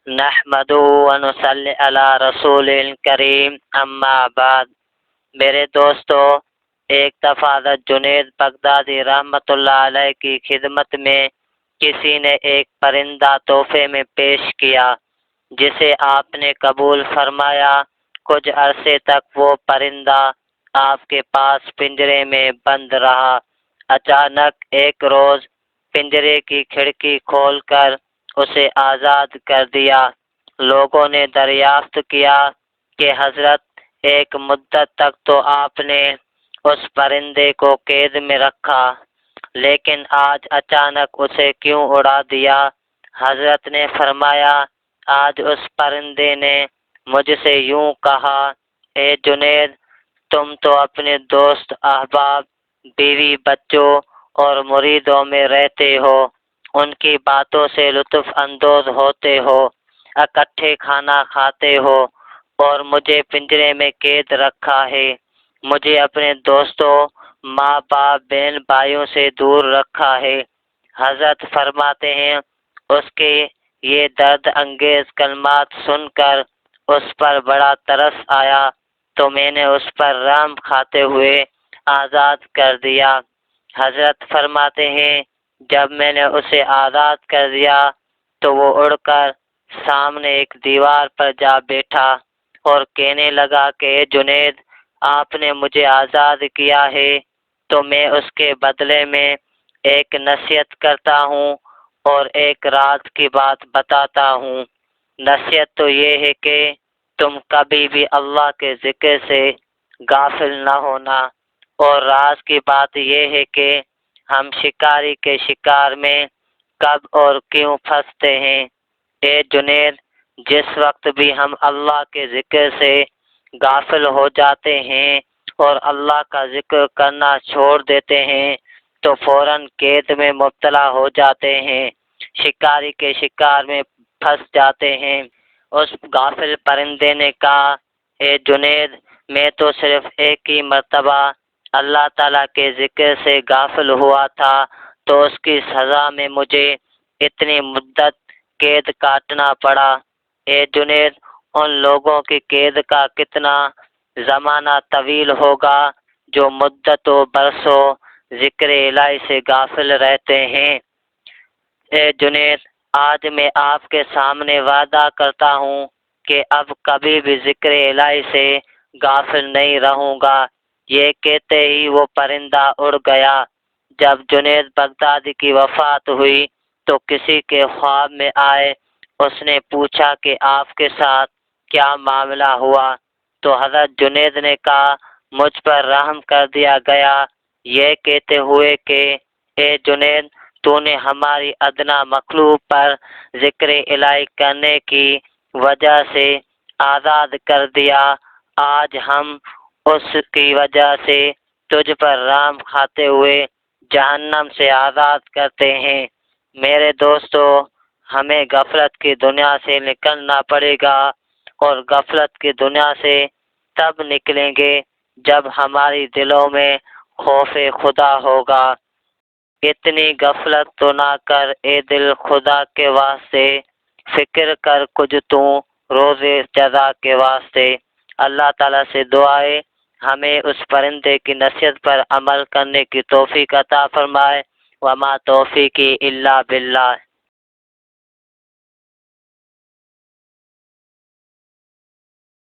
نحمدہ ونصلی علی رسول کریم اما بعد۔ میرے دوستو، ایک دفعہ حضرت جنید بغدادی رحمت اللہ علیہ کی خدمت میں کسی نے ایک پرندہ تحفے میں پیش کیا جسے آپ نے قبول فرمایا۔ کچھ عرصے تک وہ پرندہ آپ کے پاس پنجرے میں بند رہا۔ اچانک ایک روز پنجرے کی کھڑکی کھول کر اسے آزاد کر دیا۔ لوگوں نے دریافت کیا کہ حضرت، ایک مدت تک تو آپ نے اس پرندے کو قید میں رکھا، لیکن آج اچانک اسے کیوں اڑا دیا؟ حضرت نے فرمایا، آج اس پرندے نے مجھ سے یوں کہا، اے جنید، تم تو اپنے دوست احباب، بیوی بچوں اور مریدوں میں رہتے ہو، ان کی باتوں سے لطف اندوز ہوتے ہو، اکٹھے کھانا کھاتے ہو، اور مجھے پنجرے میں قید رکھا ہے۔ مجھے اپنے دوستوں، ماں باپ، بہن بھائیوں سے دور رکھا ہے۔ حضرت فرماتے ہیں، اس کے یہ درد انگیز کلمات سن کر اس پر بڑا ترس آیا تو میں نے اس پر رحم کھاتے ہوئے آزاد کر دیا۔ حضرت فرماتے ہیں، جب میں نے اسے آزاد کر دیا تو وہ اڑ کر سامنے ایک دیوار پر جا بیٹھا اور کہنے لگا کہ اے جنید، آپ نے مجھے آزاد کیا ہے تو میں اس کے بدلے میں ایک نصیحت کرتا ہوں اور ایک راز کی بات بتاتا ہوں۔ نصیحت تو یہ ہے کہ تم کبھی بھی اللہ کے ذکر سے غافل نہ ہونا، اور راز کی بات یہ ہے کہ ہم شکاری کے شکار میں کب اور کیوں پھنستے ہیں۔ اے جنید، جس وقت بھی ہم اللہ کے ذکر سے غافل ہو جاتے ہیں اور اللہ کا ذکر کرنا چھوڑ دیتے ہیں تو فوراً قید میں مبتلا ہو جاتے ہیں، شکاری کے شکار میں پھنس جاتے ہیں۔ اس غافل پرندے نے کہا، اے جنید، میں تو صرف ایک ہی مرتبہ اللہ تعالیٰ کے ذکر سے غافل ہوا تھا تو اس کی سزا میں مجھے اتنی مدت قید کاٹنا پڑا۔ اے جنید، ان لوگوں کی قید کا کتنا زمانہ طویل ہوگا جو مدتوں برسوں ذکر الہی سے غافل رہتے ہیں۔ اے جنید، آج میں آپ کے سامنے وعدہ کرتا ہوں کہ اب کبھی بھی ذکر الہی سے غافل نہیں رہوں گا۔ یہ کہتے ہی وہ پرندہ اڑ گیا۔ جب جنید بغدادی کی وفات ہوئی تو کسی کے خواب میں آئے، اس نے پوچھا کہ آپ کے ساتھ کیا معاملہ ہوا؟ تو حضرت جنید نے کہا، مجھ پر رحم کر دیا گیا، یہ کہتے ہوئے کہ اے جنید، تو نے ہماری ادنا مخلوق پر ذکر الہی کرنے کی وجہ سے آزاد کر دیا۔ آج ہم اس کی وجہ سے تجھ پر رحم کھاتے ہوئے جہنم سے آزاد کرتے ہیں۔ میرے دوستو، ہمیں غفلت کی دنیا سے نکلنا پڑے گا، اور غفلت کی دنیا سے تب نکلیں گے جب ہماری دلوں میں خوف خدا ہوگا۔ اتنی غفلت تو نہ کر اے دل خدا کے واسطے، فکر کر کچھ تو روز جزا کے واسطے۔ اللہ تعالیٰ سے دعا ہے ہمیں اس پرندے کی نصیحت پر عمل کرنے کی توفیق عطا فرمائے۔ وما توفیقی الا باللہ۔